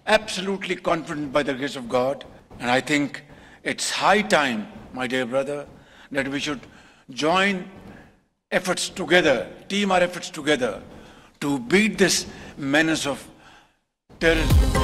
absolutely confident by the grace of God. And I think it's high time, my dear brother, that we should join efforts together, team our efforts together to beat this menace of terrorism.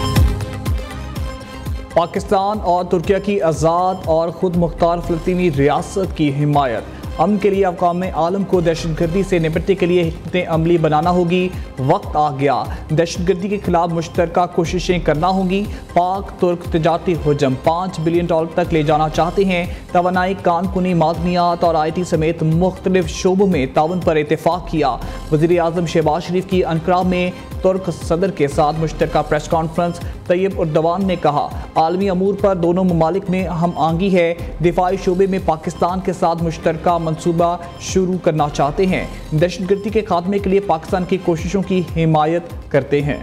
Pakistan और तुर्किया की आज़ाद और खुद मुख्तार फ़लस्तीनी रियासत की हिमायत, अमन के लिए अक़वाम आलम को दहशतगर्दी से निपटने के लिए हिकमत अमली बनाना होगी। वक्त आ गया, दहशतगर्दी के खिलाफ मुश्तरका कोशिशें करना होगी। पाक तुर्क तजारती हुजम $5 बिलियन तक ले जाना चाहते हैं। तवानाई, कानकुनी, मादनियात और IT समेत मुख्तलिफ शोबों में ताउन पर इत्तेफाक किया। वज़ीर आज़म शहबाज शरीफ की अंकारा में तुर्क सदर के साथ मुश्तरका प्रेस कॉन्फ्रेंस। तैयब उर्दवान ने कहा, आलमी अमूर पर दोनों ममालिक में हम आंगी है। दिफाई शोबे में पाकिस्तान के साथ मुश्तरका मंसूबा शुरू करना चाहते हैं। दहशतगर्दी के खात्मे के लिए पाकिस्तान की कोशिशों की हिमायत करते हैं।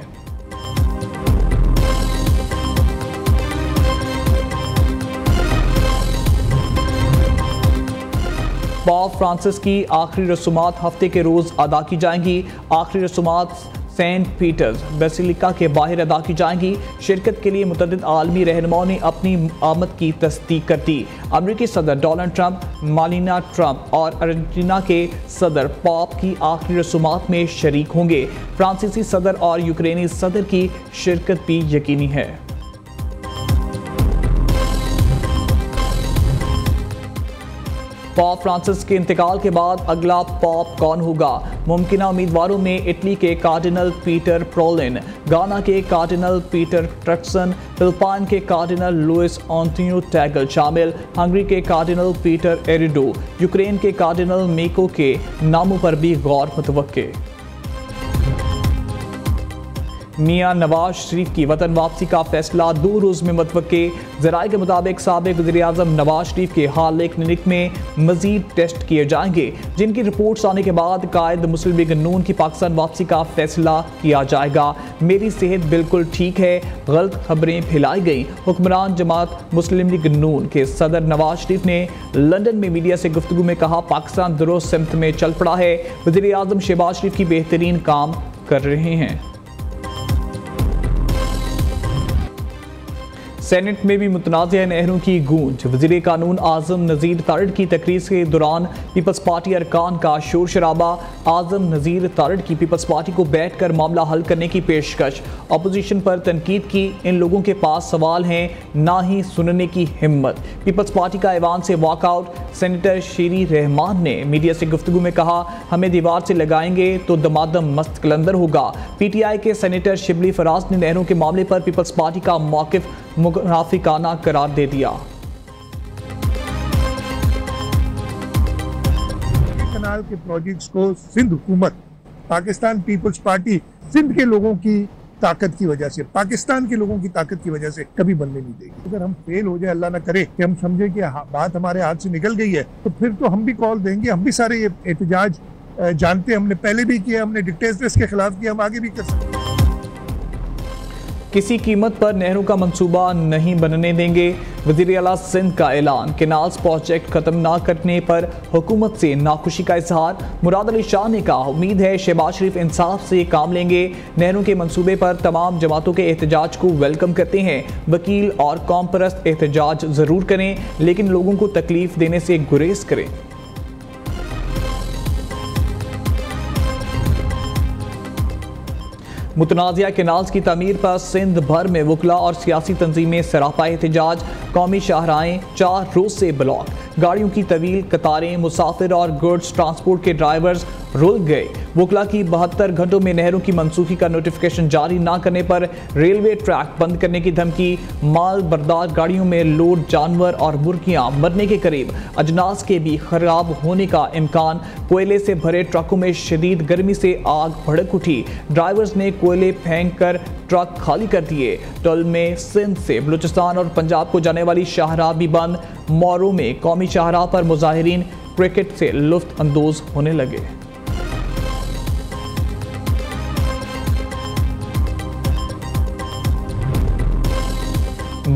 पाप फ्रांसिस की आखिरी रसूमात हफ्ते के रोज़ अदा की जाएंगी। आखिरी रसूमात सेंट पीटर्स बेसिलिका के बाहर अदा की जाएंगी। शिरकत के लिए मुतअद्दिद आलमी रहनुमाओं ने अपनी आमद की तस्दीक कर दी। अमेरिकी सदर डोनाल्ड ट्रंप, मेलानिया ट्रंप और अर्जेंटीना के सदर पाप की आखिरी रसूमात में शरीक होंगे। फ्रांसीसी सदर और यूक्रेनी सदर की शिरकत भी यकीनी है। पॉप फ्रांसिस के इंतकाल के बाद अगला पॉप कौन होगा? मुमकिना उम्मीदवारों में इटली के कार्डिनल पीटर प्रोलिन, गाना के कार्डिनल पीटर ट्रक्सन, फिलिपाइन के कार्डिनल लुइस एंटोनियो टैगल शामिल, हंगरी के कार्डिनल पीटर एरिडो, यूक्रेन के कार्डिनल मेको के नामों पर भी गौर मुतवक्के। मियां नवाज शरीफ की वतन वापसी का फैसला 2 रोज़ में मुतवक्के। ज़राए के मुताबिक साबिक वज़ीर आज़म नवाज शरीफ के हाल क्लिनिक में मज़ीद टेस्ट किए जाएंगे, जिनकी रिपोर्ट्स आने के बाद कायद मुस्लिम लीग नून की पाकिस्तान वापसी का फैसला किया जाएगा। मेरी सेहत बिल्कुल ठीक है, गलत खबरें फैलाई गई। हुक्मरान जमात मुस्लिम लीग नून के सदर नवाज शरीफ ने लंदन में मीडिया से गुफ्तगू में कहा, पाकिस्तान दुरुस्त सिमत में चल पड़ा है। वज़ीर आज़म शहबाज शरीफ की बेहतरीन काम कर रहे हैं। सेनेट में भी मुतनाज़िया नहरों की गूंज। वज़ीर कानून आज़म नज़ीर तारड़ की तकरीर के दौरान पीपल्स पार्टी अरकान का शोर शराबा। आज़म नज़ीर तारड़ की पीपल्स पार्टी को बैठ कर मामला हल करने की पेशकश। अपोजिशन पर तनकीद की, इन लोगों के पास सवाल हैं, ना ही सुनने की हिम्मत। पीपल्स पार्टी का ऐवान से वॉकआउट। सेनेटर शीरी रहमान ने मीडिया से गुफ्तगू में कहा, हमें दीवार से लगाएंगे तो दमादम मस्त कलंदर होगा। PTI के सेनेटर शिबली फराज ने नहरों के मामले पर पीपल्स पार्टी का मौक़िफ़ मुनाफिकाना करार दे दिया। कनाल के प्रोजेक्ट्स को सिंध हुकूमत, पाकिस्तान पीपल्स पार्टी सिंध के लोगों की ताकत की वजह से, पाकिस्तान के लोगों की ताकत की वजह से कभी बनने नहीं देगी। अगर हम फेल हो जाए, अल्लाह ना करे कि हम समझे कि बात हमारे हाथ से निकल गई है, तो फिर तो हम भी कॉल देंगे। हम भी सारे ये एहतजाज जानते हैं, हमने पहले भी किया, हमने डिक्टेटर्स के खिलाफ किया, हम आगे भी कर सकते हैं। किसी कीमत पर नहरों का मंसूबा नहीं बनने देंगे। वज़ीर आला सिंध का ऐलान। केनाल्स प्रोजेक्ट खत्म ना करने पर हुकूमत से नाखुशी का इजहार। मुराद अली शाह ने कहा, उम्मीद है शहबाज शरीफ इंसाफ से काम लेंगे। नहरों के मंसूबे पर तमाम जमातों के एहतजाज को वेलकम करते हैं। वकील और कौम परस्त एहतजाज ज़रूर करें, लेकिन लोगों को तकलीफ देने से गुरेज करें। मुतनाज़िया केनाल्स की तमीर पर सिंध भर में वकला और सियासी तंजीमें सरापा एहतजाज। कौमी शाहराहें 4 रोज़ से ब्लॉक। गाड़ियों की तवील कतारें, मुसाफिर और गुड्स ट्रांसपोर्ट के ड्राइवर्स रुल गए। वकला की 72 घंटों में नहरों की मनसूखी का नोटिफिकेशन जारी ना करने पर रेलवे ट्रैक बंद करने की धमकी। माल बरदार गाड़ियों में लोड जानवर और मुर्गियां मरने के करीब। अजनास के भी खराब होने का इम्कान। कोयले से भरे ट्रकों में शदीद गर्मी से आग भड़क उठी। ड्राइवर्स ने कोयले फेंक कर ट्रक खाली कर दिए। टल में सिंध से बलूचिस्तान और पंजाब को जाने वाली शाहराह भी बंद। मोरू में कौमी शाहराह पर मुजाहिरीन क्रिकेट से लुत्फ अंदोज होने लगे।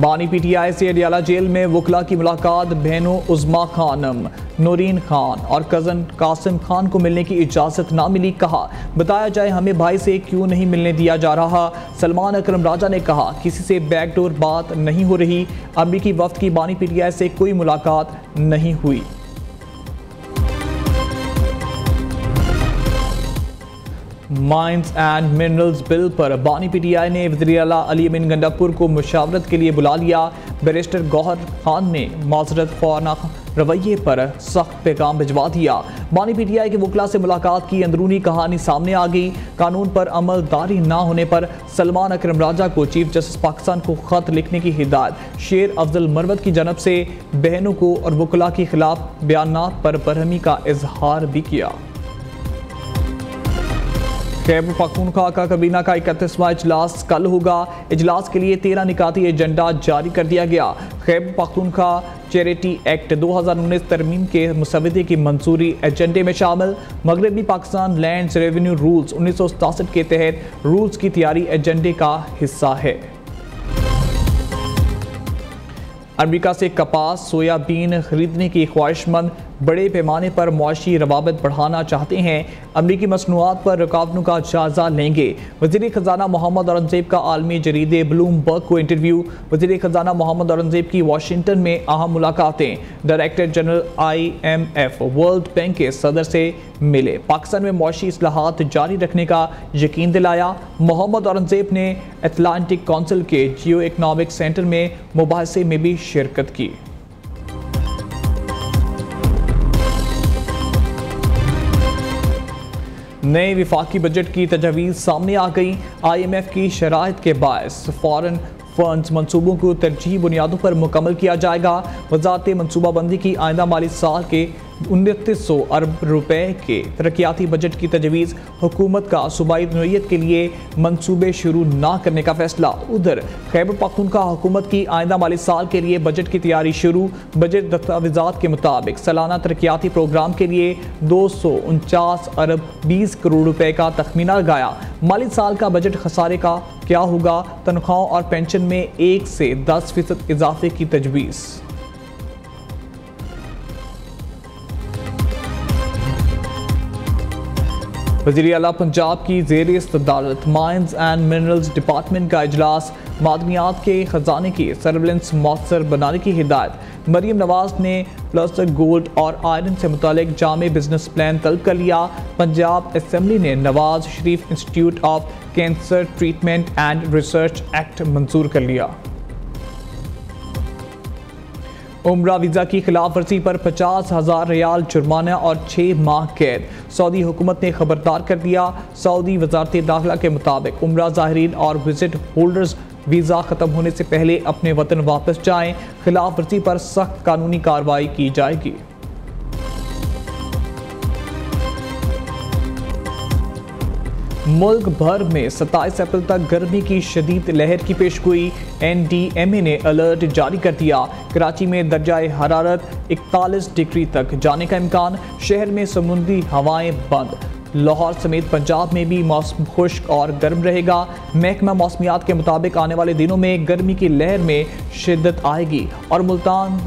बानी पीटीआई से अडियाला जेल में वकला की मुलाकात। बहनों उज़मा खानम, नूरीन खान और कज़न कासिम खान को मिलने की इजाज़त ना मिली। कहा बताया जाए हमें भाई से क्यों नहीं मिलने दिया जा रहा। सलमान अकरम राजा ने कहा किसी से बैकडोर बात नहीं हो रही। अमरीकी वफ्द की बानी पीटीआई से कोई मुलाकात नहीं हुई। माइंस एंड मिनरल्स बिल पर बानी पीटीआई ने वज़ीर आला अली अमीन गंडापुर को मुशावरत के लिए बुला लिया। बैरिस्टर गौहर खान ने माजरत ख्वाना रवैये पर सख्त पैगाम भिजवा दिया। बानी पीटीआई के वकला से मुलाकात की अंदरूनी कहानी सामने आ गई। कानून पर अमलदारी ना होने पर सलमान अकरम राजा को चीफ जस्टिस पाकिस्तान को खत लिखने की हिदायत। शेर अफजल मरवत की जानब से बहनों को और वकला के खिलाफ बयानात पर बरहमी का इजहार भी किया। खैबर पख्तूनख्वा का काबीना का 31वां इजलास कल होगा। इजलास के लिए 13 निकाती एजेंडा जारी कर दिया गया। खैबर पख्तूनख्वा चैरिटी एक्ट 2019 तरमीम के मुसवदे की मंजूरी एजेंडे में शामिल। मगरबी पाकिस्तान लैंड्स रेवेन्यू रूल्स 1967 के तहत रूल्स की तैयारी एजेंडे का हिस्सा है। अमेरिका से कपास सोयाबीन खरीदने की ख्वाहिशमंद बड़े पैमाने पर मुआशी रवाबत बढ़ाना चाहते हैं। अमरीकी मसनूआत पर रुकावटों का जायजा लेंगे। वज़ीर ख़जाना मोहम्मद औरंगज़ेब का आलमी जरीदे ब्लूमबर्ग को इंटरव्यू। वज़ीर ख़जाना मोहम्मद औरंगज़ेब की वाशिंगटन में अहम मुलाकातें। Director general IMF world bank के सदर से मिले। पाकिस्तान में मुआशी इस्लाहात जारी रखने का यकीन दिलाया। मोहम्मद औरंगज़ेब ने अटलांटिक काउंसिल के जियो इकनॉमिक सेंटर में मुबाहिसे में भी शिरकत की। नए विफाकी बजट की तजवीज़ सामने आ गई। IMF की शराइत के बायस फॉरेन फंड्स मनसूबों को तरजीही बुनियादों पर मुकम्मल किया जाएगा। वजारत मनसूबाबंदी की आइंदा माली साल के 2900 अरब रुपए के तरक्याती बजट की तजवीज़। हुकूमत का सूबाई नोयत के लिए मनसूबे शुरू ना करने का फैसला। उधर खैबर पख्तूनख्वा हुकूमत की आइंदा माली साल के लिए बजट की तैयारी शुरू। बजट दस्तावेज़ात के मुताबिक सालाना तरक्याती प्रोग्राम के लिए 249 अरब 20 करोड़ रुपए का तखमीना लगाया। माली साल का बजट खसारे का क्या होगा। तनख्वाहों और पेंशन में 1 से 10% इजाफे की तजवीज़। वज़ीर आला पंजाब की ज़ेर सदारत माइंस एंड मिनरल्स डिपार्टमेंट का इजलास। मादनियात के ख़जाने की सर्विलेंस मौसर बनाने की हिदायत। मरीम नवाज ने प्लस्टर गोल्ड और आयरन से मुतालिक जामे बिजनेस प्लान तलब कर लिया। पंजाब असम्बली ने Nawaz Sharif institute of cancer treatment and research act मंजूर कर लिया। उम्रा वीज़ा की खिलाफ वर्जी पर 50,000 रियाल जुर्माना और 6 माह कैद। सऊदी हुकूमत ने खबरदार कर दिया। सऊदी वजारत दाखिला के मुताबिक उम्रा ज़ाहिरीन और विजिट होल्डर्स वीज़ा ख़त्म होने से पहले अपने वतन वापस जाएं। खिलाफ वर्जी पर सख्त कानूनी कार्रवाई की जाएगी। मुल्क भर में 27 अप्रैल तक गर्मी की शदीद लहर की पेशगोई। NDMA ने अलर्ट जारी कर दिया। कराची में दर्जाए हरारत 41 डिग्री तक जाने का इम्कान। शहर में समुद्री हवाएं बंद। लाहौर समेत पंजाब में भी मौसम खुश्क और गर्म रहेगा। महकमा मौसमियात के मुताबिक आने वाले दिनों में गर्मी की लहर में शिद्दत आएगी और मुल्तान